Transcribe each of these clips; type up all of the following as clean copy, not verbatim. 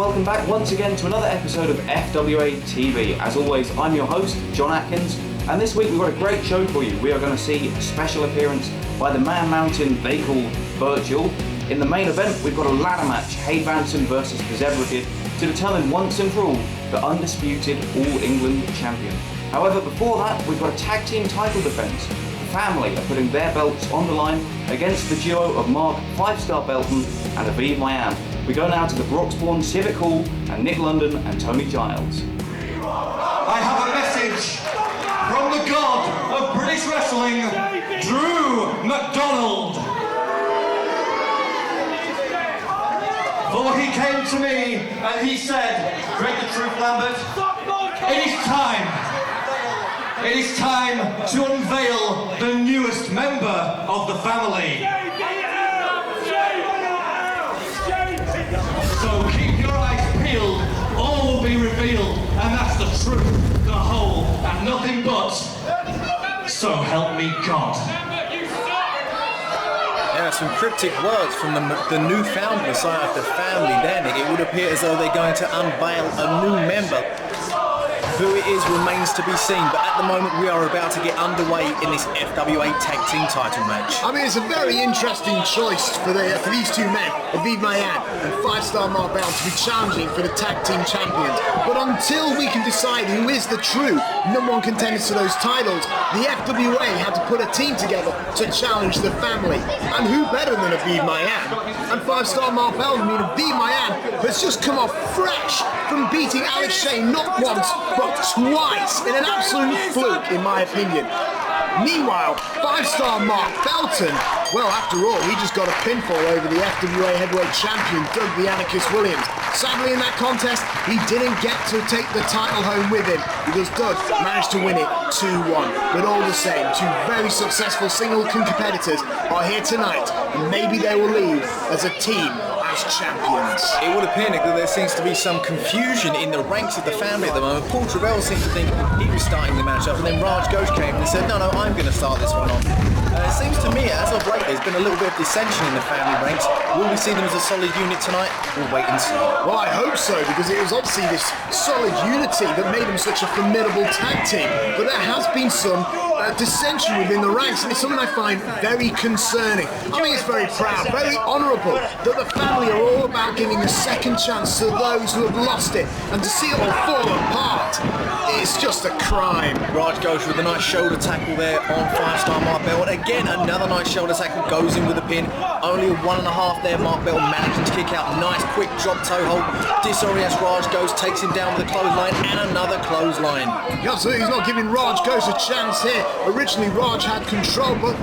welcome back once again to another episode of FWA TV. As always, I'm your host, John Atkins, and this week we've got a great show for you. We are going to see a special appearance by the man mountain they call Burchill. In the main event, we've got a ladder match, Hade Vansen versus Feelgood, to determine once and for all the undisputed All England champion. However, before that, we've got a tag team title defence. The family are putting their belts on the line against the duo of Mark 5-star Belton and Aviv Maayan. We go now to the Broxbourne Civic Hall and Nick London and Tony Giles. I have a message from the god of British wrestling, Drew McDonald. For he came to me and he said, "Break the truth, Lambert. It is time to unveil the newest member of the family." So keep your eyes peeled, all will be revealed, and that's the truth, the whole, and nothing but. So help me God. Yeah, some cryptic words from the newfound side of the family there, Nick. It would appear as though they're going to unveil a new member. Who it is remains to be seen, but at the moment we are about to get underway in this FWA Tag Team title match. I mean, it's a very interesting choice for these two men, Aviv Maayan and 5-star Mark Belton, to be challenging for the Tag Team Champions. But until we can decide who is the true #1 contenders to those titles, the FWA had to put a team together to challenge the family. And who better than Aviv Maayan? And 5-star Mark Belton, I mean, Aviv Maayan has just come off fresh from beating Alex Shane not once, but twice, in an absolute fluke, in my opinion. Meanwhile, 5-star Mark Belton, well, after all, he just got a pinfall over the FWA heavyweight champion, Dirk the Anarchist Williams. Sadly, in that contest, he didn't get to take the title home with him because Dirk managed to win it 2-1. But all the same, two very successful single competitors are here tonight, and maybe they will leave as a team as champions. It would appear, Nick, that there seems to be some confusion in the ranks of the family at the moment. Paul Travell seemed to think he was starting the match up, and then Raj Ghosh came and said, no, I'm going to start this one off. It seems to me, as of late, there's been a little bit of dissension in the family ranks. Will we see them as a solid unit tonight? We'll wait and see. Well, I hope so, because it was obviously this solid unity that made them such a formidable tag team. But there has been some dissension within the ranks, and it's something I find very concerning. I mean, it's very proud, very honourable that the family are all about giving a second chance to those who have lost it, and to see it all fall apart, it's just a crime. Raj Ghosh with a nice shoulder tackle there on 5-star Mark Belton. Again, another nice shoulder tackle, goes in with a pin. Only 1.5 there, Mark Belton managing to kick out. Nice quick drop toe hold. Disorients Raj Ghosh, takes him down with a clothesline, and another clothesline. Yeah, so he's not giving Raj Ghosh a chance here. Originally, Raj had control, but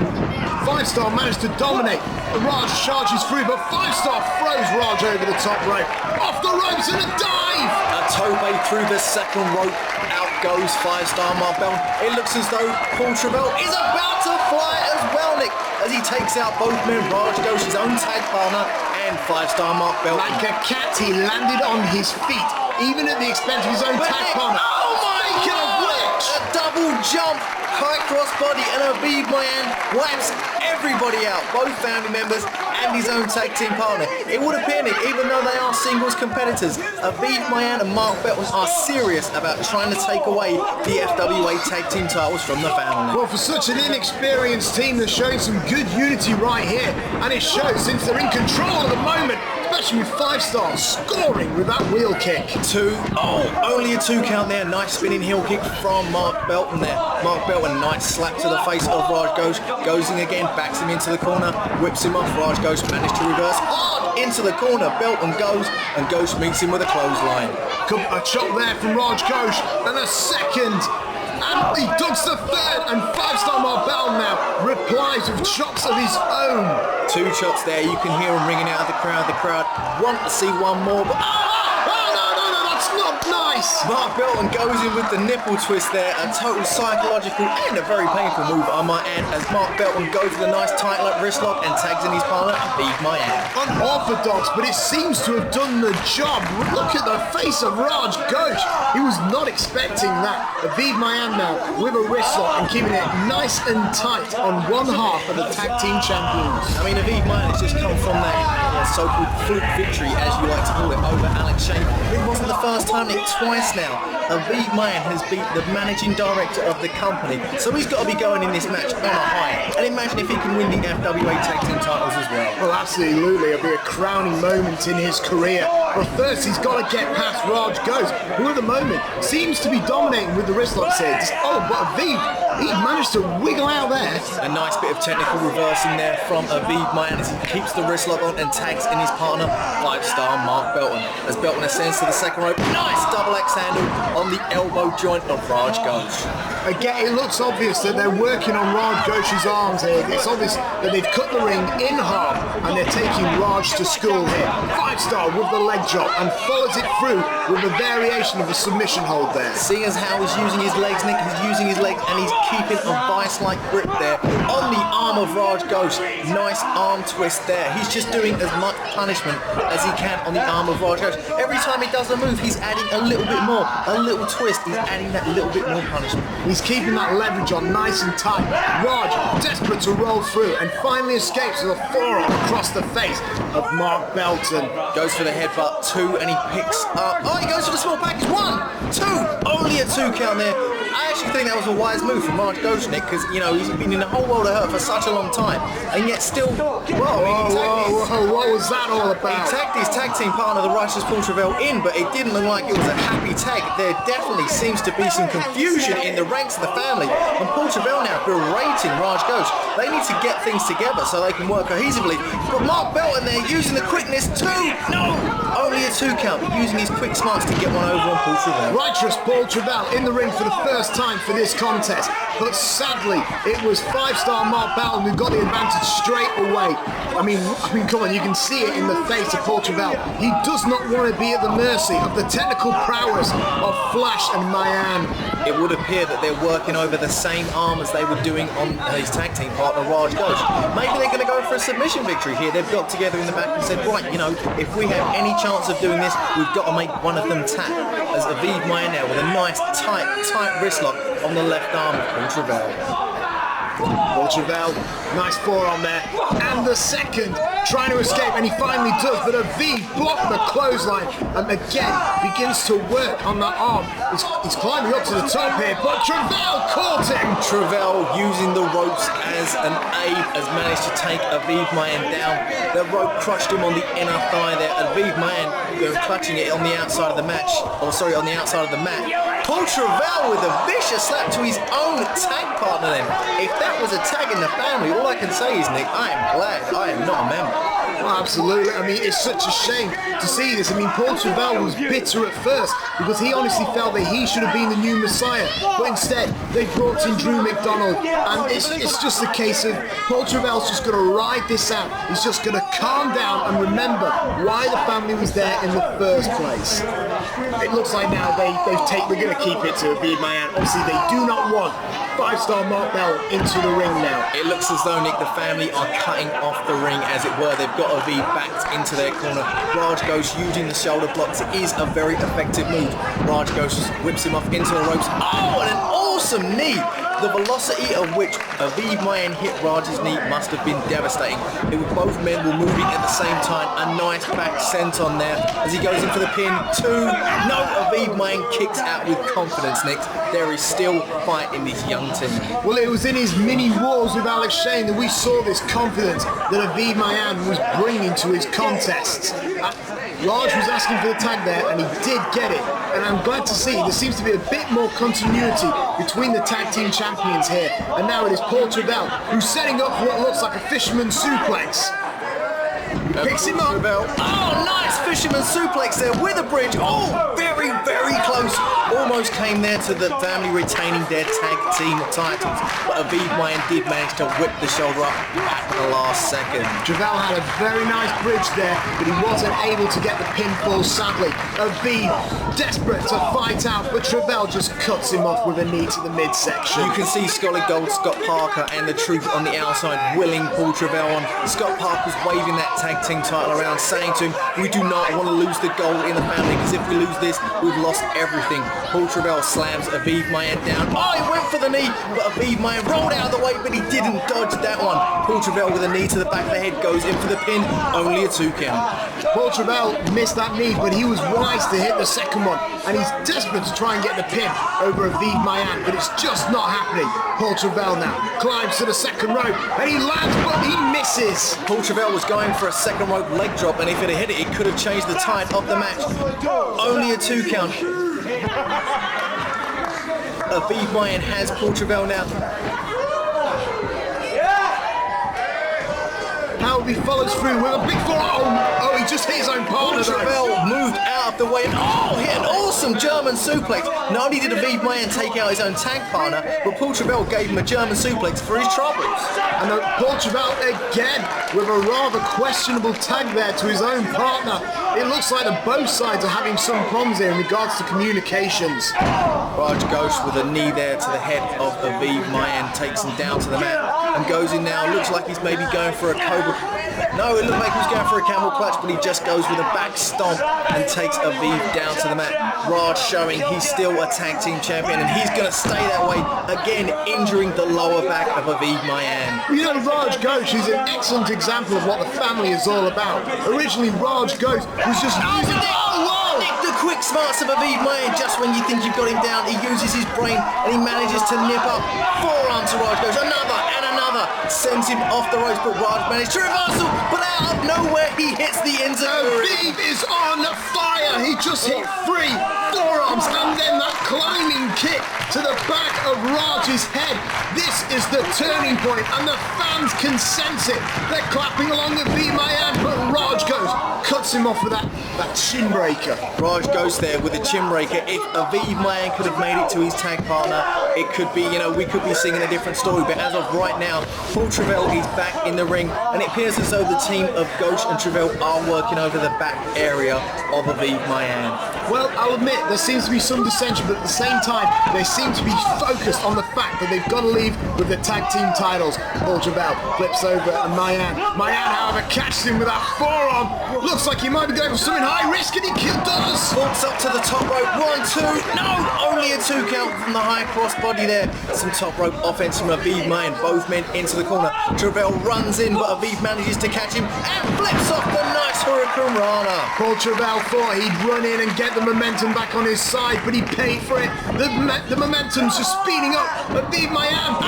5-star managed to dominate. Raj charges through, but 5-star throws Raj over the top rope. Off the ropes and a dive! A tope through the second rope. Out goes 5-star Mark Belton. It looks as though Paul Travell is about to fly as well, Nick, as he takes out both men. Raj Ghosh, his own tag partner, and 5-star Mark Belton. Like a cat, he landed on his feet, even at the expense of his own tag partner. Oh my God! A double jump, high cross body, and Aviv Maayan wipes everybody out, both family members and his own tag team partner. It would appear, Nick, even though they are singles competitors, Aviv Maayan and Mark Belton are serious about trying to take away the FWA tag team titles from the family. Well, for such an inexperienced team, they're showing some good unity right here, and it shows since they're in control at the moment, especially with 5-star scoring with that wheel kick. Only a 2 count there. Nice spinning heel kick from Mark Belton there. Mark Belton, nice slap to the face of Raj Ghosh. Goes in again, backs him into the corner, whips him off. Raj Ghosh managed to reverse hard into the corner. Belton goes, and Ghosh meets him with a clothesline. A chop there from Raj Ghosh, and a second. And he ducks the third, and 5-star Mark Belton now replies with chops of his own. 2 chops there, you can hear him ringing out of the crowd. The crowd want to see one more, but no, that's not nice. Mark Belton goes in with the nipple twist there, a total psychological and a very painful move, I might add, as Mark Belton goes with a nice tight wrist lock and tags in his partner, Aviv Maayan. Unorthodox, but it seems to have done the job. Look at the face of Raj Ghosh. He was not expecting that. Aviv Maayan now with a wrist lock and keeping it nice and tight on one half of the tag team champions. I mean, Aviv Maayan has just come from that so-called fluke victory, as you like to call it, over Alex Shane. the first time, Nick, twice now, Aviv Maayan has beat the managing director of the company. So he's got to be going in this match on a high. And imagine if he can win the FWA Tag Team titles as well. Well, absolutely. It'll be a crowning moment in his career. But first, he's got to get past Raj Ghost, who at the moment seems to be dominating with the wrist locks here. But Aviv, he managed to wiggle out there. A nice bit of technical reversing there from Aviv Maayan as he keeps the wrist lock on and tags in his partner, 5-star Mark Belton. As Belton ascends to the second rope, nice double axe handle on the elbow joint of Raj Ghost. Again, it looks obvious that they're working on Raj Ghosh's arms here. It's obvious that they've cut the ring in half and they're taking Raj to school here. 5-star with the leg drop and follows it through with a variation of a submission hold there. Seeing as how he's using his legs, Nick, he's using his legs and he's keeping a vice-like grip there on the arm of Raj Ghosh. Nice arm twist there. He's just doing as much punishment as he can on the arm of Raj Ghosh. Every time he does a move, he's adding a little bit more, a little twist. He's adding that little bit more punishment. He's keeping that leverage on nice and tight. Raj, desperate to roll through, and finally escapes with a forearm across the face of Mark Belton. Goes for the headbutt, 2, and he picks up. Oh, he goes for the small package. 1, 2, only a 2 count there. I actually think that was a wise move from Raj Ghosh, Nick, because, you know, he's been in the whole world of hurt for such a long time, and yet still, what was that all he about? tagged his tag team partner, the Righteous Paul Travell, in, but it didn't look like it was a happy tag. There definitely seems to be some confusion in the ranks of the family, and Paul Travell now berating Raj Ghosh. They need to get things together so they can work cohesively. But Mark Belton there using the quickness, 2, no, only a 2 count, but using his quick smarts to get one over on Paul Travell. Righteous Paul Travell in the ring for the first time for this contest, but sadly it was 5-star Mark Belton who got the advantage straight away. I mean, come on, you can see it in the face of Paul Travell. He does not want to be at the mercy of the technical prowess of Flash and Maayan. It would appear that they're working over the same arm as they were doing on his tag team partner Raj Ghosh. Maybe they're going to go for a submission victory here. They've got together in the back and said, right, you know, if we have any chance of doing this, we've got to make one of them tap. As Aviv Maayan now with a nice tight wrist lock on the left arm of Paul Travell. Paul Travell, nice forearm there, and the second, trying to escape, and he finally does, but Aviv blocked the clothesline, and again, begins to work on the arm. He's climbing up to the top here, but Travell caught him! Travell using the ropes as an aid has managed to take Aviv Maayan down. The rope crushed him on the inner thigh there. Aviv Maayan clutching it on the outside of the match, on the outside of the mat. Paul Travell with a vicious slap to his own tag partner then. If that was a tag in the family, all I can say is, Nick, I am glad I am not a member. Well, absolutely. I mean, it's such a shame to see this. I mean, Paul Travell was bitter at first because he honestly felt that he should have been the new Messiah. But instead, they brought in Drew McDonald. And it's just a case of Paul Travell's just going to ride this out. He's just going to calm down and remember why the family was there in the first place. It looks like now they're going to keep it to Aviv Maayan. Obviously, they do not want 5-star Mark Bell into the ring now. It looks as though, Nick, the family are cutting off the ring, as it were. They've got Aviv backed into their corner. Raj Ghosh using the shoulder blocks. It is a very effective move. Raj Ghosh whips him off into the ropes. Oh, and an awesome knee! The velocity of which Aviv Maayan hit Raj's knee must have been devastating. Both men were moving at the same time. A nice back senton there as he goes in for the pin. 2. No, Aviv Maayan kicks out with confidence, Nick. There is still fight in this young team. Well, it was in his mini wars with Alex Shane that we saw this confidence that Aviv Maayan was bringing to his contests. Raj was asking for the tag there, and he did get it. And I'm glad to see there seems to be a bit more continuity between the tag team champions here. And now it is Paul Travell who's setting up for what looks like a fisherman suplex. Picks him up. Oh, nice fisherman suplex there with a bridge. Oh, very, very close. Almost came there to the family retaining their tag team titles. But Aviv Maayan did manage to whip the shoulder up at the last second. Travell had a very nice bridge there, but he wasn't able to get the pinfall, sadly. Aviv, desperate to fight out, but Travell just cuts him off with a knee to the midsection. You can see Scotty Gold, Scott Parker, and the Truth on the outside willing Paul Travell on. Scott Parker's waving that tag team title around, saying to him, we do not want to lose the gold in the family, because if we lose this, we've lost everything. Paul Burchill slams Aviv Maayan down. Oh, he went for the knee, but Aviv Maayan rolled out of the way, but he didn't dodge that one. Burchill with a knee to the back of the head goes in for the pin, only a 2 count. Burchill missed that knee, but he was wise to hit the second one, and he's desperate to try and get the pin over Aviv Maayan, but it's just not happening. Burchill now climbs to the second rope, and he lands, but he misses. Burchill was going for a second rope leg drop, and if it had hit it, it could have changed the tide of the match. Only a 2 count. Aviv Maayan has Burchill now. How he follows through with a big forearm. Oh, he just hit his own partner. Burchill moved out of the way and hit an awesome German suplex. Not only did Aviv Maayan take out his own tag partner, but Burchill gave him a German suplex for his troubles. And Burchill again with a rather questionable tag there to his own partner. It looks like that both sides are having some problems here in regards to communications. Raj Ghosh with a knee there to the head of Aviv Maayan, takes him down to the mat and goes in now. Looks like he's maybe going for a cobra. No, it looked like he was going for a camel clutch, but he just goes with a back stomp and takes Aviv down to the mat. Raj showing he's still a tag team champion, and he's going to stay that way, again injuring the lower back of Aviv Maayan. You know, Raj Ghosh is an excellent example of what the family is all about. Originally, Raj Ghosh was just using the quick smarts of Aviv Maayan. Just when you think you've got him down, he uses his brain and he manages to nip up. Forearm to Raj Ghosh, another and another. Sends him off the ropes, but Raj managed to reversal, but out of nowhere he hits the enziguri. Aviv is on fire. He just hit 3 forearms and then that climbing kick to the back of Raj's head. This is the turning point, and the fans can sense it. They're clapping along with Aviv Maayan, but Raj cuts him off with that chin breaker. Raj goes there with a chin breaker. If Aviv Maayan could have made it to his tag partner, it could be, we could be singing a different story. But as of right now, Burchill is back in the ring, and it appears as though the team of Ghosh and Trevell are working over the back area of Aviv Maayan. Well, I'll admit, there seems to be some dissension, but at the same time, they seem to be focused on the fact that they've got to leave with the tag team titles. Burchill flips over and Maayan, however, catches him with that forearm. Looks like he might be going for something high risk, and he does. Walks up to the top rope, 1, 2, no! Only a 2 count from the high cross body there. Some top rope offense from Aviv Maayan, both men into the corner. Trevell runs in, but Aviv manages to catch him and flips off the nice Hurricane Rana. Burchill thought he'd run in and get the momentum back on his side, but he paid for it. The momentum's just speeding up. Aviv Maayan,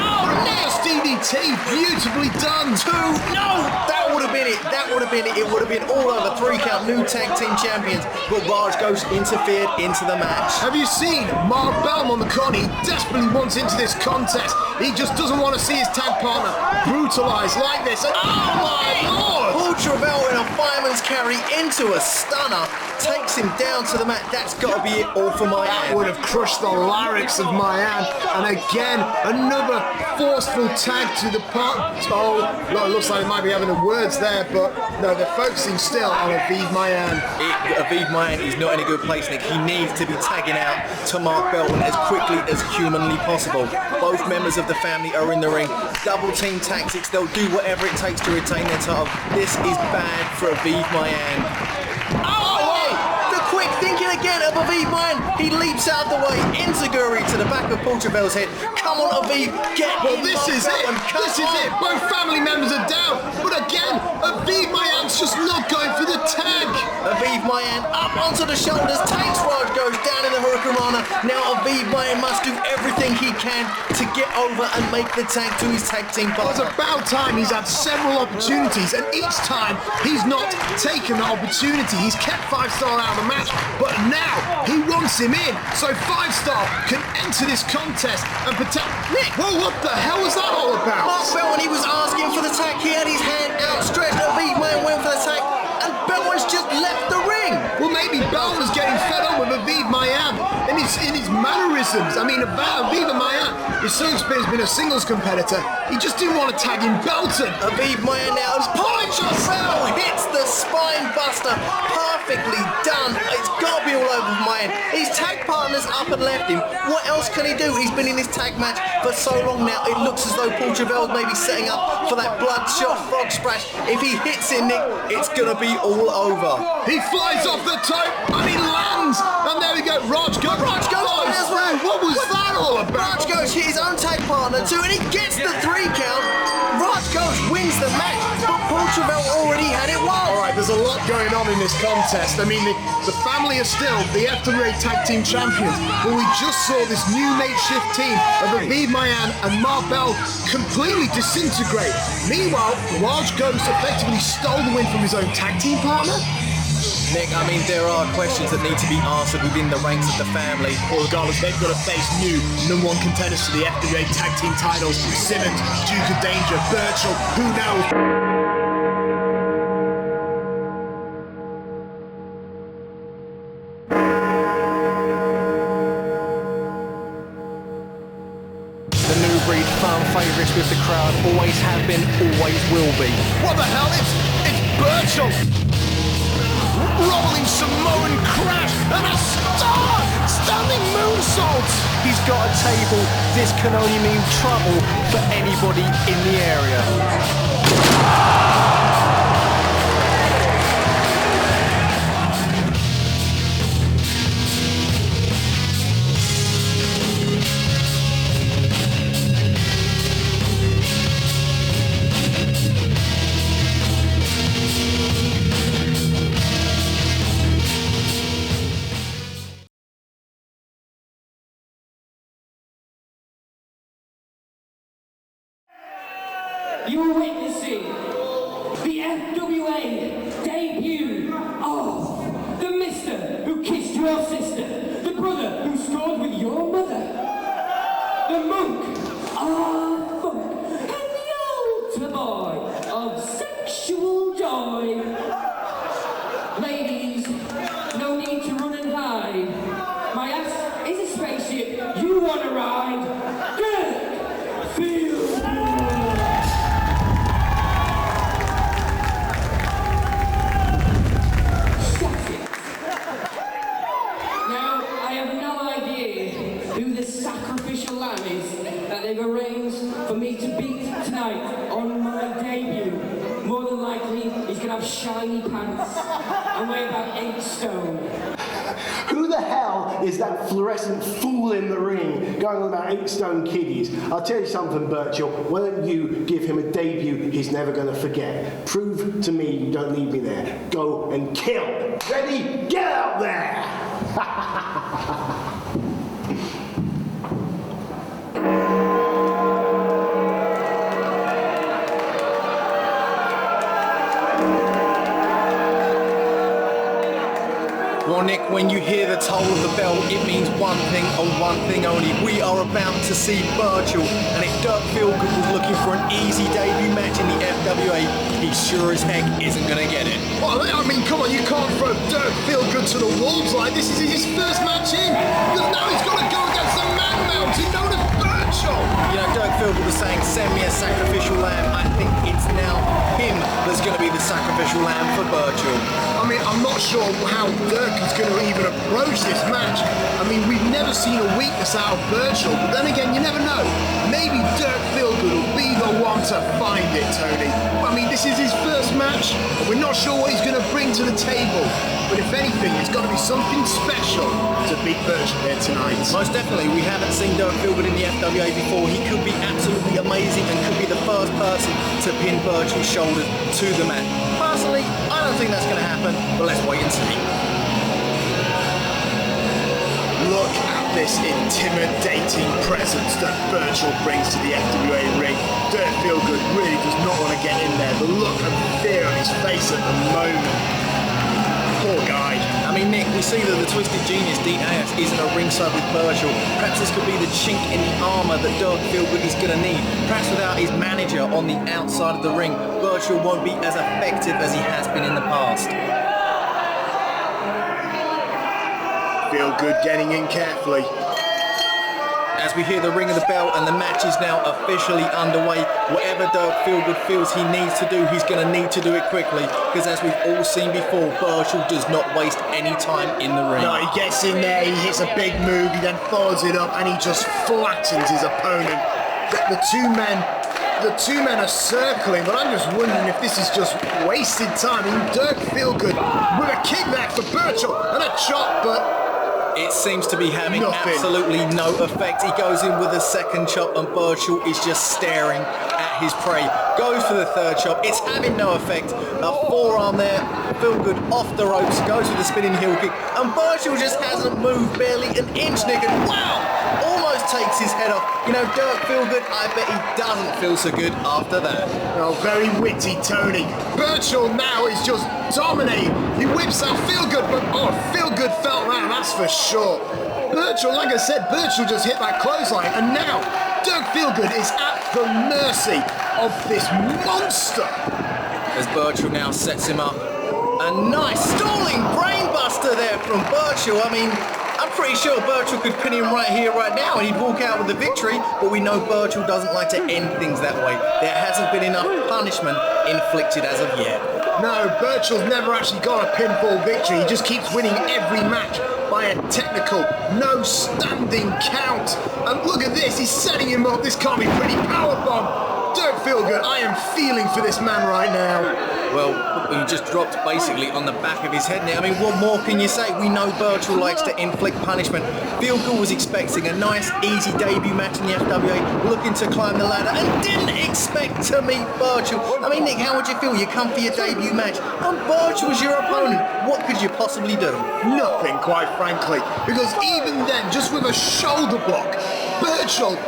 nice DDT, beautifully done. 2, no! That would have been it. That would have been it. It would have been all over. 3 count, new tag team champions. But Raj Ghosh interfered into the match. Have you seen Mark Belton on the corner? He desperately wants into this contest. He just doesn't want to see his tag partner brutalized like this. And, oh my lord! Burchill in a fireman's carry into a stunner, takes him down to the mat. That's got to be it all for Maayan. That would have crushed the larynx of Maayan. And again, another forceful tag to the part. Oh, no, it looks like they might be having the words there, but no, they're focusing still on Aviv Maayan. Aviv Maayan is not in a good place, Nick. He needs to be tagging out to Mark Belton as quickly as humanly possible. Both members of the family are in the ring. Double team tactics. They'll do whatever it takes to retain their title. This is bad for Aviv Maayan. Quick thinking again of Aviv Maayan. He leaps out of the way. Enziguri to the back of Burchill's head. Come on, Aviv, get Well, this is it. This is it. Both family members are down. But again, Aviv Maayan's just not going for the tag. Aviv Maayan up onto the shoulders. Takes Raj goes down in the Hurricane Rana. Now Aviv Maayan must do everything he can to get over and make the tag to his tag team partner. It's about time. He's had several opportunities, and each time he's not taken the opportunity. He's kept 5-star out of the match, but now he wants him in, so 5-star can enter this contest and protect. Nick, whoa, what the hell was that all about? Mark Belton, he was asking for the tag. He had his hand outstretched. Aviv Maayan went for the tag, and Belton's just left the ring. Well, maybe Belton was getting fed up with Aviv Maayan in his mannerisms. I mean, Aviv Maayan is so experienced, been a singles competitor. He just didn't want to tag in Belton. Aviv Maayan now has hits the spine buster. Perfectly done. It's got to be all over Maayan. His tag partner's up and left him. What else can he do? He's been in this tag match for so long now. It looks as though Burchill may be setting up for that bloodshot frog splash. If he hits him, Nick, it's going to be all over. He flies off the top and he lands. And there we go. Raj goes as well. own tag partner too, and he gets the 3 count. Raj Ghost wins the match, but Burchill already had it won. Alright, there's a lot going on in this contest. I mean, the family are still the FWA Tag Team Champions, but we just saw this new makeshift team of Aviv, Maayan and Belton completely disintegrate. Meanwhile, Raj Ghost effectively stole the win from his own tag team partner. Nick, I mean, there are questions that need to be answered within the ranks of the family. Well, regardless, they've got to face new #1 contenders to the FWA Tag Team titles. Simmons, Duke of Danger, Burchill, who knows? The new breed fan favourites with the crowd, always have been, always will be. What the hell? It's Burchill! Rolling Samoan crash and a standing moonsault! He's got a table. This can only mean trouble for anybody in the area. You're witnessing the FWA debut of the mister who kissed your sister, the brother who scored with your mother, the monk, funk, and the altar boy of sexual joy. Ladies, no need to run and hide. My ass is a spaceship you want to ride. Dirk, Feelgood. They've arranged for me to beat tonight on my debut. More than likely, he's gonna have shiny pants and weigh about 8 stone. Who the hell is that fluorescent fool in the ring going on about 8 stone kiddies? I'll tell you something, Burchill. Why don't you give him a debut he's never going to forget? Prove to me you don't need me there. Go and kill. Ready? Get out there! Well, Nick, when you hear the toll of the bell, it means one thing and one thing only. We are about to see Burchill, and if Dirk Feelgood was looking for an easy debut match in the FWA, he sure as heck isn't going to get it. Well, I mean, come on, you can't throw Dirk Feelgood to the wolves like this. Is his first match in? Because now he's got to go against the man mountain known as Burchill. You know, Dirk Feelgood was saying, send me a sacrificial lamb. I think it's now him that's going to be the sacrificial lamb for Burchill. I mean, I'm not sure how Dirk is going to even approach this match. I mean, we've never seen a weakness out of Burchill, but then again, you never know. Maybe Dirk Feelgood will be the one to find it, Tony. I mean, this is his first match, and we're not sure what he's going to bring to the table. But if anything, it's got to be something special to beat Burchill here tonight. Most definitely, we haven't seen Dirk Feelgood in the FWA before. He could be absolutely amazing and could be the first person to pin Burchill's shoulders to the mat. Personally, I don't think that's going to happen, but let's wait and see. Look at this intimidating presence that Burchill brings to the FWA ring. Dirk Feelgood really does not want to get in there. The look of fear on his face at the moment. Poor guy. I mean, Nick, we see that the Twisted Genius, D.A.S., isn't a ringside with Burchill. Perhaps this could be the chink in the armour that Dirk Feelgood is going to need. Perhaps without his manager on the outside of the ring, Burchill won't be as effective as he has been in the past. Feelgood getting in carefully. As we hear the ring of the bell and the match is now officially underway, whatever Dirk Feelgood feels he needs to do, he's going to need to do it quickly, because as we've all seen before, Burchill does not waste any time in the ring. No, he gets in there, he hits a big move, he then follows it up and he just flattens his opponent. The two men are circling, but I'm just wondering if this is just wasted time. I mean, Dirk Feelgood with a kick back for Burchill and a chop, but It seems to be having Nothing. absolutely no effect. He goes in with a second chop and Burchill is just staring at his prey. Goes for the third chop. It's having no effect. A forearm there. Feelgood off the ropes. Goes with a spinning heel kick. And Burchill just hasn't moved barely an inch, Nick. And wow! Almost takes his head off. You know, Dirk Feelgood, I bet he doesn't feel so good after that. Oh, very witty, Tony. Burchill now is just dominating. He whips out Feelgood, but Feelgood fell round, that's for sure. Burchill, like I said, Burchill just hit that clothesline, and now Dirk Feelgood is at the mercy of this monster. As Burchill now sets him up. A nice stalling brainbuster there from Burchill. I mean, I'm pretty sure Burchill could pin him right here, right now, and he'd walk out with the victory, but we know Burchill doesn't like to end things that way. There hasn't been enough punishment inflicted as of yet. No, Burchill's never actually got a pinfall victory. He just keeps winning every match by a technical, no standing count. And look at this, he's setting him up. This can't be pretty. Powerbomb. Dirk Feelgood, I am feeling for this man right now. Well, he just dropped basically on the back of his head now. I mean, what more can you say? We know Burchill likes to inflict punishment. Feelgood was expecting a nice, easy debut match in the FWA, looking to climb the ladder, and didn't expect to meet Burchill. I mean, Nick, how would you feel? You come for your debut match, and Burchill was your opponent. What could you possibly do? Nothing, quite frankly, because even then, just with a shoulder block, Burchill,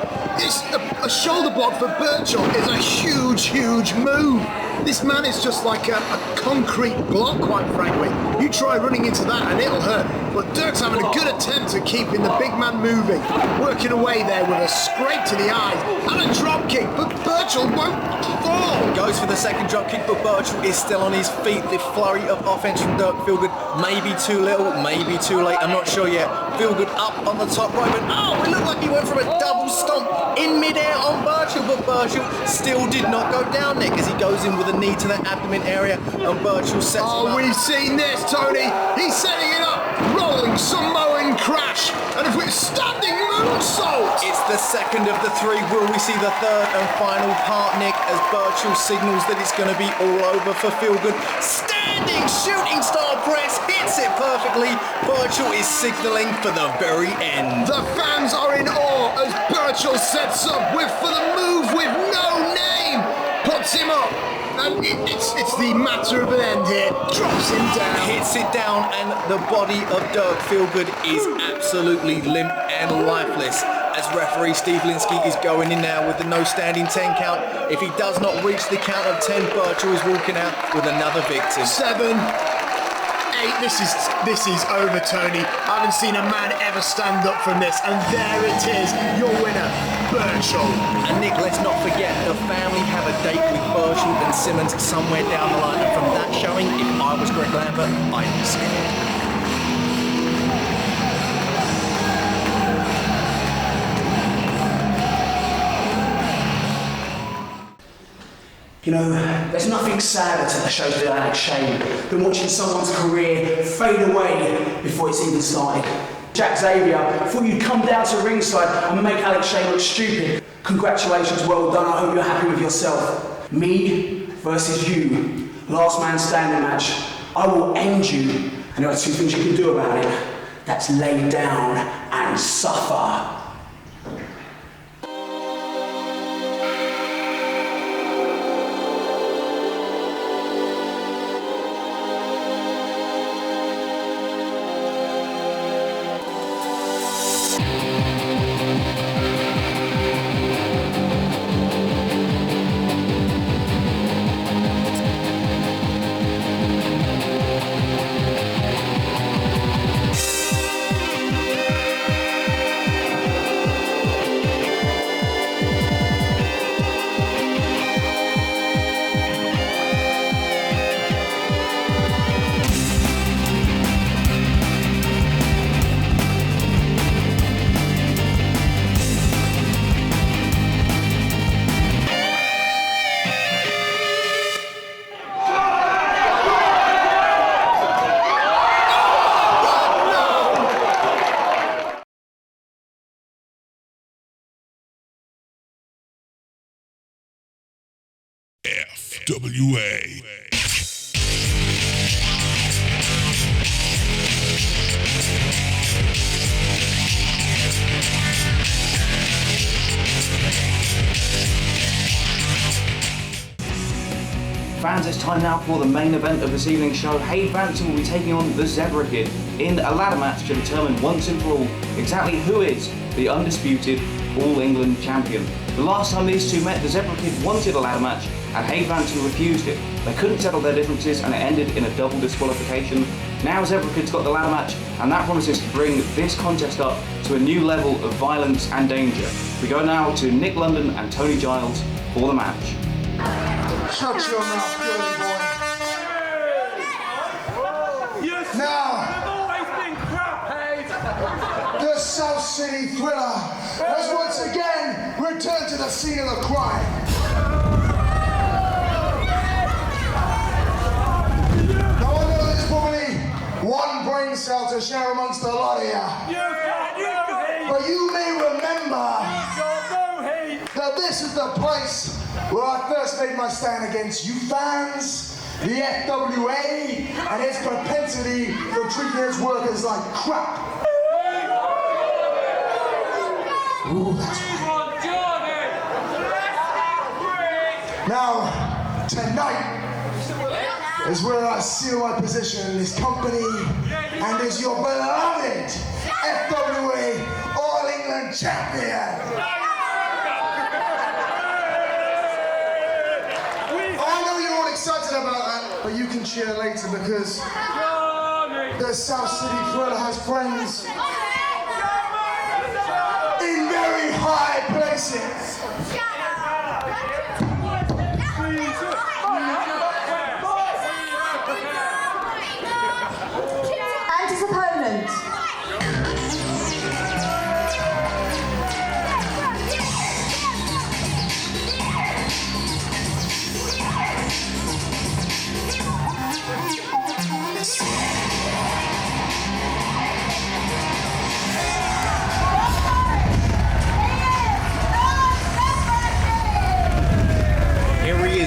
a shoulder block for Burchill is a huge, huge move. This man is just like a concrete block, quite frankly. You try running into that and it'll hurt. But Dirk's having a good attempt at keeping the big man moving. Working away there with a scrape to the eyes and a drop kick, but Burchill won't fall. Goes for the second drop kick, but Burchill is still on his feet. The flurry of offense from Dirk Feelgood, maybe too little, maybe too late, I'm not sure yet. Feelgood up on the top rope, and it looked like he went from a double stomp in midair on Burchill, but Burchill still did not go down, Nick, as he goes in with a knee to the abdomen area, and Burchill sets him up. We've seen this, Tony. He's setting it up, rolling Samoan crash, and if we're standing moonsault. It's the second of the three. Will we see the third and final part, Nick, as Burchill signals that it's going to be all over for Feelgood. Standing shooting star press, hits it perfectly. Burchill is signalling for the very end. The fans are in awe as Burchill sets up for the move with no name. Puts him up. And it's the matter of an end here. Drops him down. Hits it down, and the body of Dirk Feelgood is absolutely limp and lifeless. As referee Steve Linsky is going in now with the no standing 10 count. If he does not reach the count of 10, Burchill is walking out with another victim. 7, 8, this is over, Tony. I haven't seen a man ever stand up from this, and there it is, your winner, Burchill. And Nick, let's not forget, the family have a date with Burchill and Simmons somewhere down the line, and from that showing, if I was Greg Lambert, I'd be scared. You know, there's nothing sadder to the show to Alex Shane than watching someone's career fade away before it's even started. Jack Xavier, I thought you'd come down to ringside and make Alex Shane look stupid. Congratulations, well done, I hope you're happy with yourself. Me versus you, last man standing match. I will end you, and there are two things you can do about it. That's lay down and suffer. FWA. it's time now for the main event of this evening's show. Hade Vansen will be taking on the Zebra Kid in a ladder match to determine once and for all exactly who is the undisputed All England champion. The last time these two met, the Zebra Kid wanted a ladder match and Hade Vansen refused it. They couldn't settle their differences and it ended in a double disqualification. Now Zebra Kid's got the ladder match and that promises to bring this contest up to a new level of violence and danger. We go now to Nick London and Tony Giles for the match. Shut your mouth, dirty boy. Now, the South City Thriller has once again returned to the scene of the crime. Now I know there's probably one brain cell to share amongst a lot of you. But you may remember that this is the place where I first made my stand against you fans, the FWA, and its propensity for treating its workers like crap. Ooh, that's right. Now, tonight is where I seal my position in this company and as your beloved FWA All England champion. Excited about that, but you can cheer later because the South City Thriller has friends in very high places. And his opponent.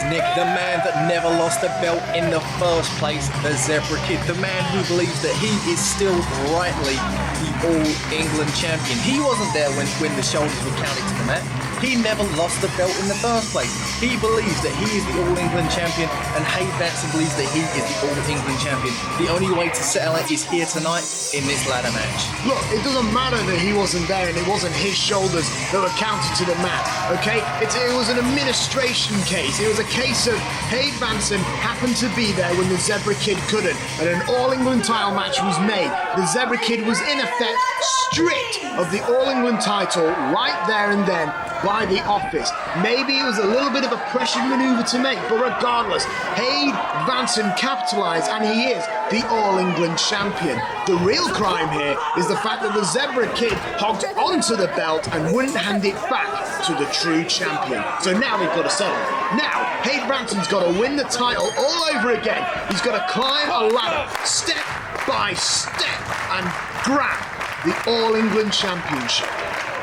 Nick, the man that never lost a belt in the first place, the Zebra Kid, the man who believes that he is still rightly the All England champion. He wasn't there when the shoulders were counted to the mat. He never lost the belt in the first place. He believes that he is the All England champion, and Hade Vansen believes that he is the All England champion. The only way to settle it is here tonight in this ladder match. Look, it doesn't matter that he wasn't there and it wasn't his shoulders that were counted to the mat, okay? It was an administration case. It was a case of Hade Vansen happened to be there when the Zebra Kid couldn't, and an All England title match was made. The Zebra Kid was in effect stripped of the All England title right there and then by the office. Maybe it was a little bit of a pressure maneuver to make, but regardless, Hade Vansen capitalised and he is the All England champion. The real crime here is the fact that the Zebra Kid hogged onto the belt and wouldn't hand it back to the true champion. So now we've got to settle. Now, Hade Vansen's got to win the title all over again. He's got to climb a ladder, step by step, and grab the All England Championship.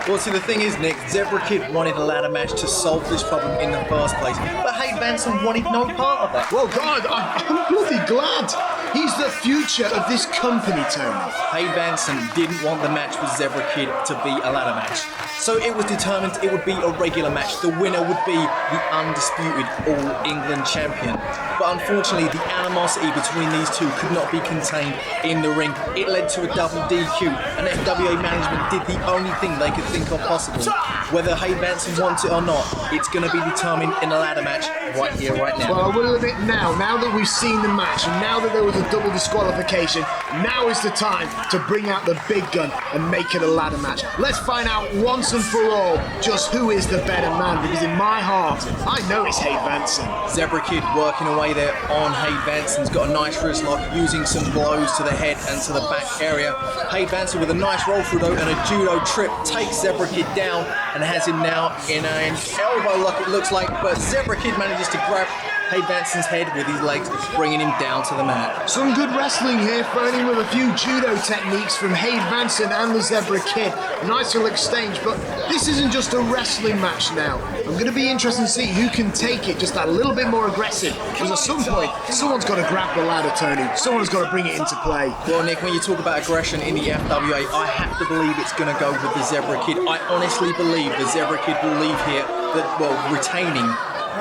Well, see, the thing is, Nick, Zebra Kid wanted a ladder match to solve this problem in the first place, but Hade Vansen wanted no part of that. Well, God, I'm bloody glad. He's the future of this company, Tony. Hade Vansen didn't want the match with Zebra Kid to be a ladder match. So it was determined it would be a regular match. The winner would be the undisputed All England champion. But unfortunately, the animosity between these two could not be contained in the ring. It led to a double DQ, and FWA management did the only thing they could think of possible. Whether Hade Vansen wants it or not, it's going to be determined in a ladder match right here, right now. Well, I will admit now that we've seen the match, and now that there was a double disqualification, now is the time to bring out the big gun and make it a ladder match. Let's find out once and for all just who is the better man, because in my heart, I know it's Hade Vansen. Zebra Kid working away there on Hade Vansen's got a nice wrist lock, using some blows to the head and to the back area. Hade Vansen with a nice roll through though and a judo trip takes Zebra Kid down and has him now in an elbow lock, it looks like, but Zebra Kid manages to grab Hade Vansen's head with his legs, bringing him down to the mat. Some good wrestling here, thrown in with a few judo techniques from Hade Vansen and the Zebra Kid. Nice little exchange, but this isn't just a wrestling match now. I'm going to be interested to see who can take it just a little bit more aggressive, because at some point, someone's got to grab the ladder, Tony. Someone's got to bring it into play. Well, Nick, when you talk about aggression in the FWA, I have to believe it's going to go with the Zebra Kid. I honestly believe the Zebra Kid will leave here, retaining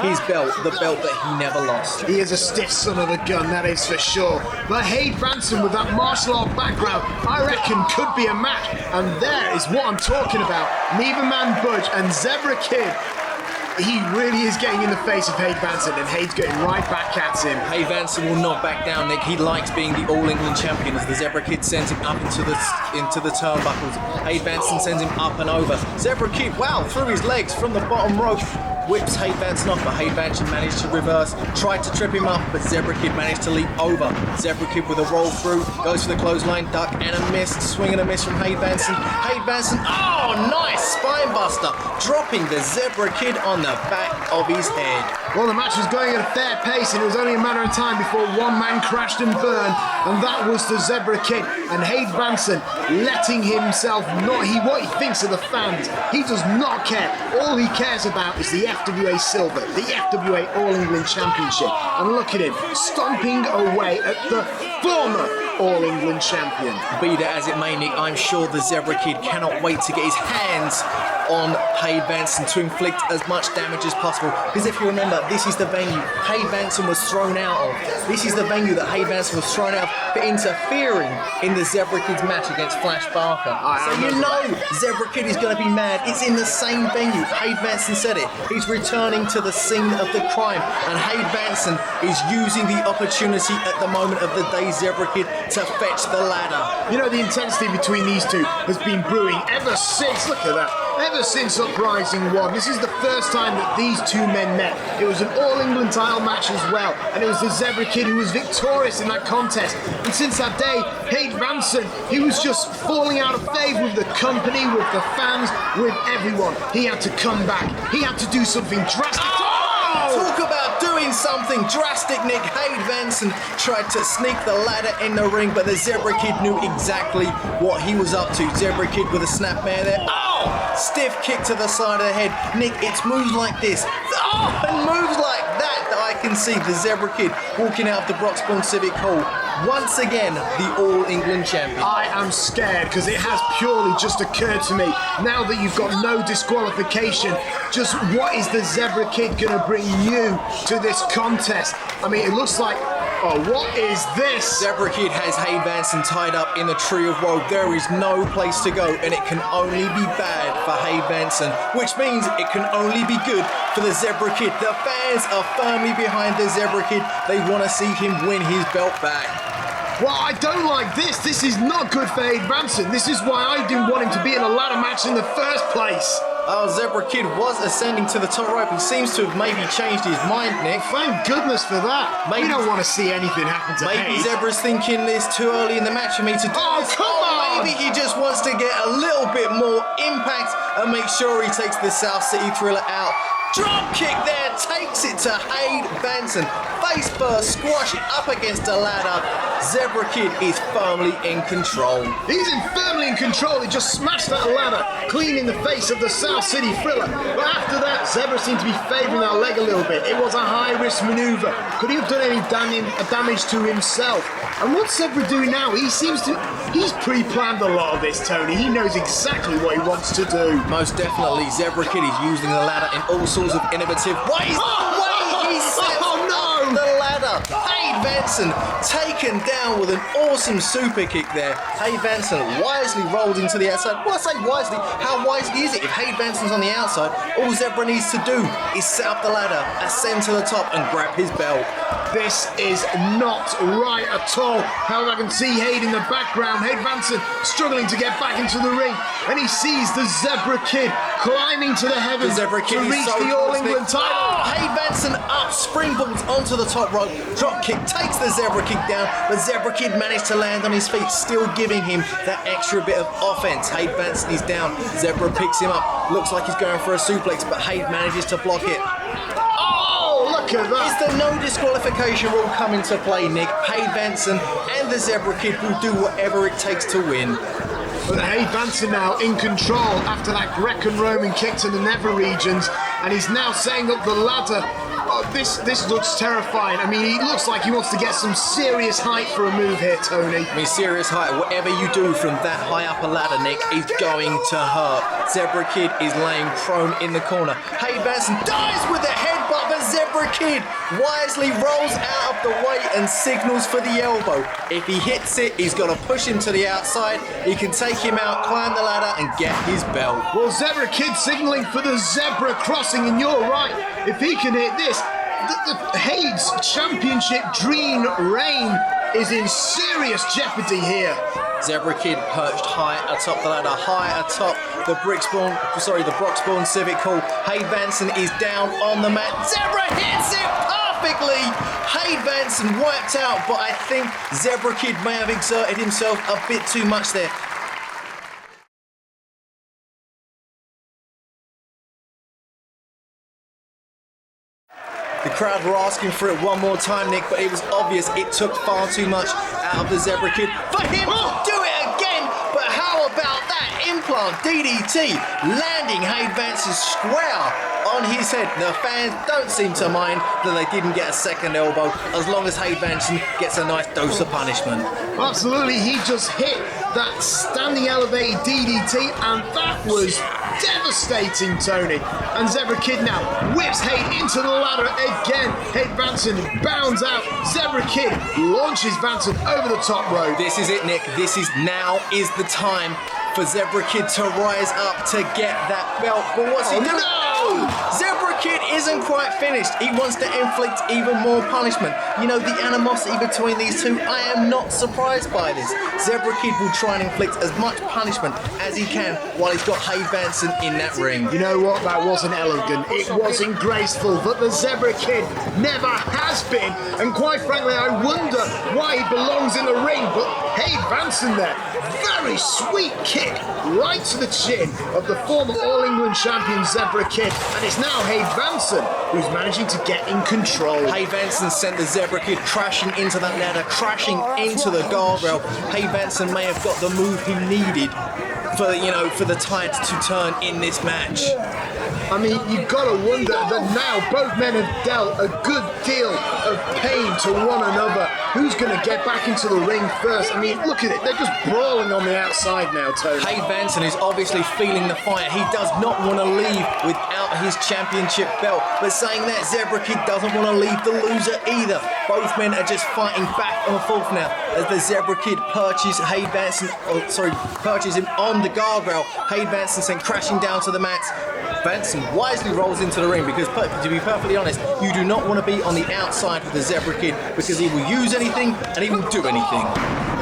his belt, the belt that he never lost. He is a stiff son of a gun, that is for sure. But Hade Vansen, with that martial art background, I reckon could be a match. And there is what I'm talking about. Neither man budge, and Zebra Kid, he really is getting in the face of Hade Vansen, and Hade's getting right back at him. Hade Vansen will not back down, Nick. He likes being the All England champion as the Zebra Kid sends him up into the turnbuckles. Hade Vansen sends him up and over. Zebra Kid, wow, through his legs from the bottom rope. Whips Hade Vansen off, but Hade Vansen managed to reverse, tried to trip him up, but Zebra Kid managed to leap over. Zebra Kid with a roll through, goes for the clothesline, duck and a miss, swing and a miss from Hade Vansen. Hade Vansen, oh, nice spine buster, dropping the Zebra Kid on the back of his head. Well, the match was going at a fair pace, and it was only a matter of time before one man crashed and burned, and that was the Zebra Kid. And Hade Vansen letting himself what he thinks of the fans. He does not care. All he cares about is the FWA Silver, the FWA All England Championship. And look at him, stomping away at the former All England champion. Be that as it may, Nick, I'm sure the Zebra Kid cannot wait to get his hands on Hade Vansen to inflict as much damage as possible. Because if you remember, this is the venue Hade Vansen was thrown out of. This is the venue that Hade Vansen was thrown out of for interfering in the Zebra Kid's match against Flash Barker. So you know Zebra Kid is going to be mad. It's in the same venue. Hade Vansen said it. He's returning to the scene of the crime. And Hade Vansen is using the opportunity at the moment of the day, Zebra Kid, to fetch the ladder. You know, the intensity between these two has been brewing ever since, look at that, ever since Uprising 1. This is the first time that these two men met. It was an All England title match as well, and it was the Zebra Kid who was victorious in that contest. And since that day, Hade Vansen, he was just falling out of favour with the company, with the fans, with everyone. He had to come back. He had to do something drastic. Talk about doing something drastic, Nick. Hade Vansen tried to sneak the ladder in the ring, but the Zebra Kid knew exactly what he was up to. Zebra Kid with a snapmare there. Oh! Stiff kick to the side of the head. Nick, it's moves like this. Oh! And moves like that I can see the Zebra Kid walking out of the Broxbourne Civic Hall. Once again, the All England champion. I am scared because it has purely just occurred to me, now that you've got no disqualification, just what is the Zebra Kid going to bring you to this contest? I mean, it looks like, oh, what is this? Zebra Kid has Hade Vansen tied up in the tree of woe. There is no place to go, and it can only be bad for Hade Vansen, which means it can only be good for the Zebra Kid. The fans are firmly behind the Zebra Kid. They want to see him win his belt back. Well, I don't like this. This is not good for Hade Vansen. This is why I didn't want him to be in a ladder match in the first place. Oh, Zebra Kid was ascending to the top rope. He seems to have maybe changed his mind, Nick. Thank goodness for that. We don't want to see anything happen to Hade. Maybe Zebra's thinking it's too early in the match for me to do this. Come on! Maybe he just wants to get a little bit more impact and make sure he takes the South City Thriller out. Drop kick there, takes it to Hade Vansen. Face first, squash it up against the ladder. Zebra Kid is firmly in control. He's firmly in control. He just smashed that ladder clean in the face of the South City Thriller. But after that, Zebra seemed to be favouring that leg a little bit. It was a high-risk manoeuvre. Could he have done any damage to himself? And what's Zebra doing now? He's pre-planned a lot of this, Tony. He knows exactly what he wants to do. Most definitely, Zebra Kid is using the ladder in all sorts of innovative ways. He sets up the ladder. Hade Vansen taken down with an awesome super kick there. Hade Vansen wisely rolled into the outside. Well, I say wisely, how wisely is it? If Hade Vansen's on the outside, all Zebra needs to do is set up the ladder, ascend to the top and grab his belt. This is not right at all. However, I can see Hade in the background. Hade Vansen struggling to get back into the ring. And he sees the Zebra Kid climbing to the heavens to reach the All England title. Oh, Hade Vansen up, springboards onto the top rope. Drop kick takes the Zebra Kid down. But Zebra Kid managed to land on his feet, still giving him that extra bit of offense. Hade Vansen is down. Zebra picks him up. Looks like he's going for a suplex, but Hade manages to block it. Look at that. Is the no disqualification rule come into play, Nick? Hade Vansen and the Zebra Kid will do whatever it takes to win. But Hade Vansen now in control after that Greco-Roman kick to the nether regions, and he's now setting up the ladder. Oh, this looks terrifying. I mean, he looks like he wants to get some serious height for a move here, Tony. I mean, serious height. Whatever you do from that high up a ladder, Nick, is going to hurt. Zebra Kid is laying prone in the corner. Hade Vansen dives with the head but the Zebra Kid wisely rolls out of the way and signals for the elbow. If he hits it, he's got to push him to the outside. He can take him out, climb the ladder, and get his belt. Well, Zebra Kid signaling for the zebra crossing, and you're right. If he can hit this, the Hade's championship dream reign is in serious jeopardy here. Zebra Kid perched high atop the ladder, high atop the Broxbourne Civic Hall. Hade Vansen is down on the mat. Zebra hits it perfectly. Hade Vansen wiped out, but I think Zebra Kid may have exerted himself a bit too much there. The crowd were asking for it one more time, Nick, but it was obvious it took far too much out of the Zebra Kid for him to do it again. But how about that implant DDT landing Hade Vansen square on his head? The fans don't seem to mind that they didn't get a second elbow, as long as Hade Vansen gets a nice dose of punishment. Absolutely, he just hit that standing elevated DDT, and that was devastating, Tony. And Zebra Kid now whips Hade into the ladder again. Hade Vansen bounds out. Zebra Kid launches Vansen over the top rope. This is it, Nick. Now is the time for Zebra Kid to rise up to get that belt. But what's he doing? No! Zebra Kid isn't quite finished. He wants to inflict even more punishment. You know, the animosity between these two, I am not surprised by this. Zebra Kid will try and inflict as much punishment as he can while he's got Hade Vansen in that ring. You know what? That wasn't elegant. It wasn't graceful, but the Zebra Kid never has been. And quite frankly, I wonder why he belongs in the ring. But Hade Vansen there, very sweet kick right to the chin of the former All-England champion Zebra Kid. And it's now Hade Vansen who's managing to get in control. Hade Vansen sent the Zebra Kid crashing into that ladder, crashing into the guardrail. Hade Vansen may have got the move he needed for the tide to turn in this match. I mean, you've got to wonder that now both men have dealt a good deal of pain to one another. Who's going to get back into the ring first? I mean, look at it. They're just brawling on the outside now, Tony. Hade Vansen is obviously feeling the fire. He does not want to leave without his championship belt. But saying that, Zebra Kid doesn't want to leave the loser either. Both men are just fighting back and forth now as the Zebra Kid perches him on the guardrail. Hade Vansen sent crashing down to the mat. Vansen wisely rolls into the ring because, to be perfectly honest, you do not want to be on the outside with the Zebra Kid because he will use anything and he will do anything.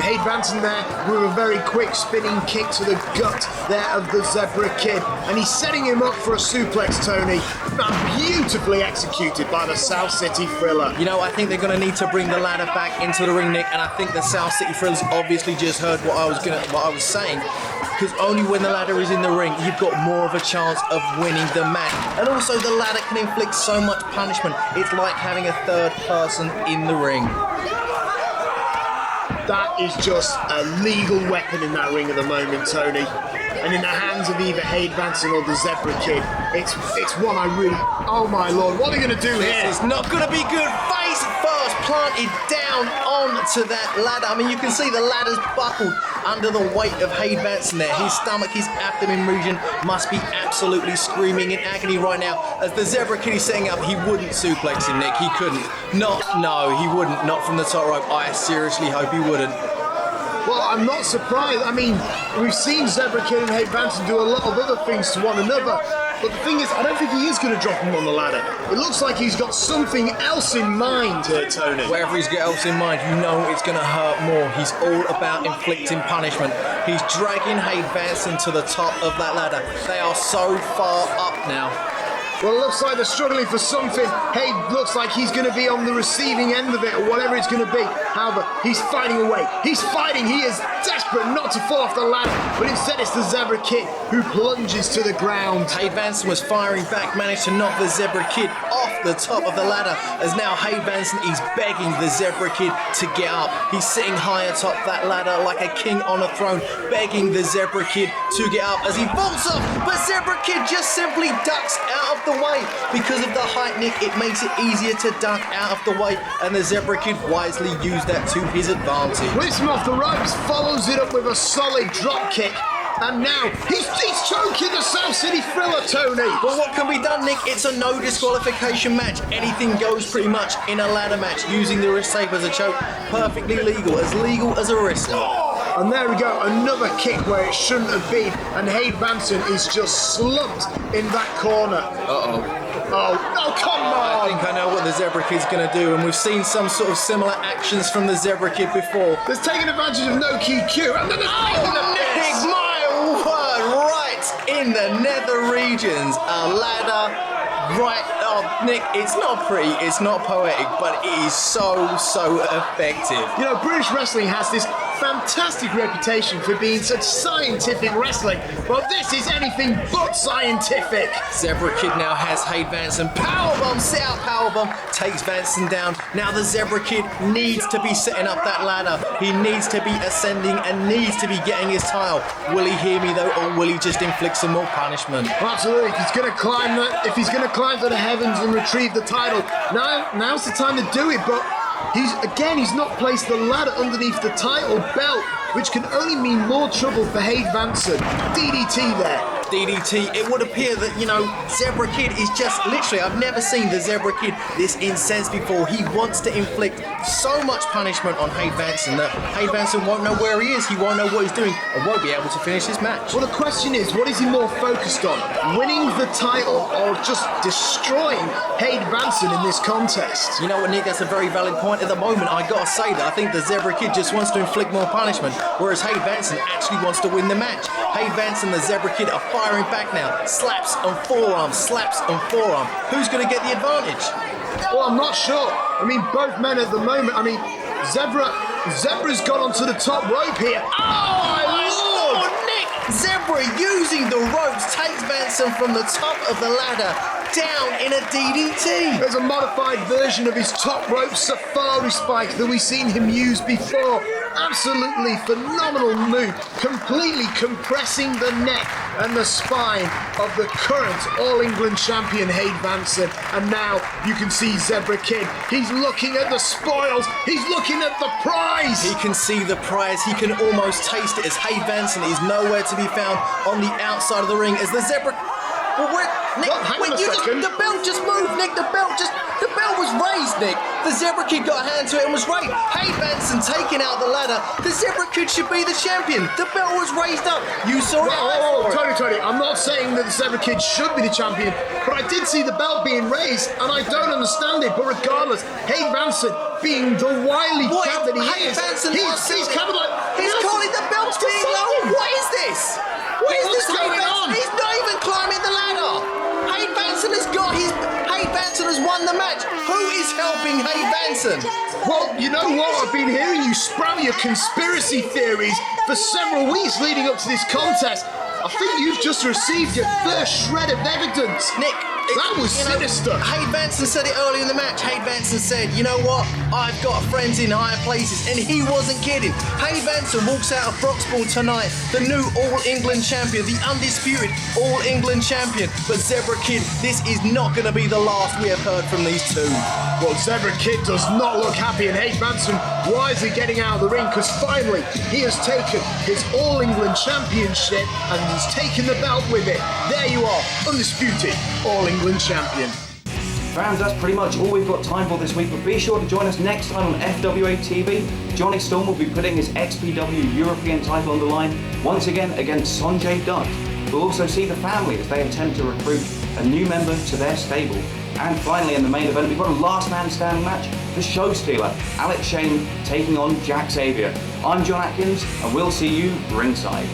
Hade Vansen there with a very quick spinning kick to the gut there of the Zebra Kid, and he's setting him up for a suplex, Tony. Beautifully executed by the South City Thriller. You know, I think they're going to need to bring the ladder back into the ring, Nick, and I think the South City Thrillers obviously just heard what I was saying. Because only when the ladder is in the ring, you've got more of a chance of winning the match. And also, the ladder can inflict so much punishment. It's like having a third person in the ring. That is just a legal weapon in that ring at the moment, Tony. And in the hands of either Hade Vansen or the Zebra Kid, it's one I really... Oh my lord, what are you going to do here? This is not going to be good. Face first planted down onto that ladder. I mean, you can see the ladder's buckled under the weight of Hade Vansen there. His stomach, his abdomen region must be absolutely screaming in agony right now. As the Zebra Kid is setting up, he wouldn't suplex him, Nick. He couldn't. No, he wouldn't. Not from the top rope. I seriously hope he wouldn't. Well, I'm not surprised. I mean, we've seen Zebra Kid and Hade Vansen do a lot of other things to one another. But the thing is, I don't think he is going to drop him on the ladder. It looks like he's got something else in mind here, Tony. Whatever he's got else in mind, you know it's going to hurt more. He's all about inflicting punishment. He's dragging Hade Vansen to the top of that ladder. They are so far up now. Well, it looks like they're struggling for something. Hade looks like he's going to be on the receiving end of it, or whatever it's going to be. However, he's fighting away. He's fighting. He is desperate not to fall off the ladder, but instead it's the Zebra Kid who plunges to the ground. Hade Vansen was firing back, managed to knock the Zebra Kid off the top of the ladder, as now Hade Vansen is begging the Zebra Kid to get up. He's sitting high atop that ladder like a king on a throne, begging the Zebra Kid to get up as he vaults off, but Zebra Kid just simply ducks out of the way. Because of the height, Nick, it makes it easier to duck out of the way, and the Zebra Kid wisely used that to his advantage. Whips him off the ropes, follows it up with a solid drop kick. And now he's choking the South City Thriller, Tony. Well, what can be done, Nick? It's a no disqualification match. Anything goes pretty much in a ladder match, using the wrist tape as a choke. Perfectly legal as a wrestler. And there we go, another kick where it shouldn't have been, and Hade Vansen is just slumped in that corner. Oh, come on! I think I know what the Zebra Kid's going to do, and we've seen some sort of similar actions from the Zebra Kid before. There's taken advantage of no QQ, and then there's Nick, my word, right in the nether regions, a ladder, right, oh, Nick, it's not pretty, it's not poetic, but it is so effective. You know, British wrestling has this fantastic reputation for being such scientific wrestling. Well, this is anything but scientific. Zebra Kid now has Hade Vansen. Powerbomb, sit out powerbomb, takes Vansen down. Now the Zebra Kid needs to be setting up that ladder. He needs to be ascending and needs to be getting his title. Will he hear me though, or will he just inflict some more punishment? Absolutely, if he's going to climb to the heavens and retrieve the title, now's the time to do it, but he's not placed the ladder underneath the title belt, which can only mean more trouble for Hade Vansen. DDT there. DDT, it would appear that, you know, Zebra Kid is just literally, I've never seen the Zebra Kid this incensed before. He wants to inflict so much punishment on Hade Vansen that Hade Vansen won't know where he is, he won't know what he's doing, and won't be able to finish his match. Well, the question is, what is he more focused on? Winning the title or just destroying Hade Vansen in this contest? You know what, Nick, that's a very valid point. At the moment, I gotta say that I think the Zebra Kid just wants to inflict more punishment, whereas Hade Vansen actually wants to win the match. Hade Vansen and the Zebra Kid are firing back now. Slaps and forearm, slaps and forearm. Who's going to get the advantage? Well, I'm not sure. I mean, both men at the moment, Zebra's got onto the top rope here. Oh, my Lord! Nick! Zebra using the ropes takes Vansen from the top of the ladder down in a DDT. There's a modified version of his top rope safari spike that we've seen him use before. Absolutely phenomenal move, completely compressing the neck and the spine of the current All England champion Hade Vansen. And now you can see Zebra Kid. He's looking at the spoils. He's looking at the prize. He can see the prize. He can almost taste it as Hade Vansen is nowhere to be found on the outside of the ring as the Zebra... Well, Nick, the belt just moved, Nick. The belt was raised, Nick. The Zebra Kid got a hand to it and was raised. Hade Vansen taking out the ladder. The Zebra Kid should be the champion. The belt was raised up. You saw it. Tony, I'm not saying that the Zebra Kid should be the champion, but I did see the belt being raised, and I don't understand it. But regardless, Hade Vansen, being the wily cat that he is, he's calling the belts being low. What is this? What's going on? He's not even climbing the ladder. Hade Vansen has won the match. Who is helping Hade Vansen? Well, you know what? I've been hearing you sprout your conspiracy theories for several weeks leading up to this contest. I think you've just received your first shred of evidence. Nick, that was sinister. Hade Vansen said it earlier in the match. Hade Vansen said, you know what? I've got friends in higher places, and he wasn't kidding. Hade Vansen walks out of Broxbourne tonight, the new All England champion, the undisputed All England champion. But Zebra Kid, this is not going to be the last we have heard from these two. Well, Zebra Kid does not look happy, and Hade Vansen wisely getting out of the ring because finally he has taken his All England championship and he's taken the belt with it. There you are, undisputed All England champion. Fans, that's pretty much all we've got time for this week, but be sure to join us next time on FWA TV. Johnny Storm will be putting his XPW European title on the line once again against Sanjay Dutt. We'll also see the family as they attempt to recruit a new member to their stable. And finally, in the main event, we've got a last man standing match, the show stealer, Alex Shane taking on Jack Xavier. I'm John Atkins, and we'll see you ringside.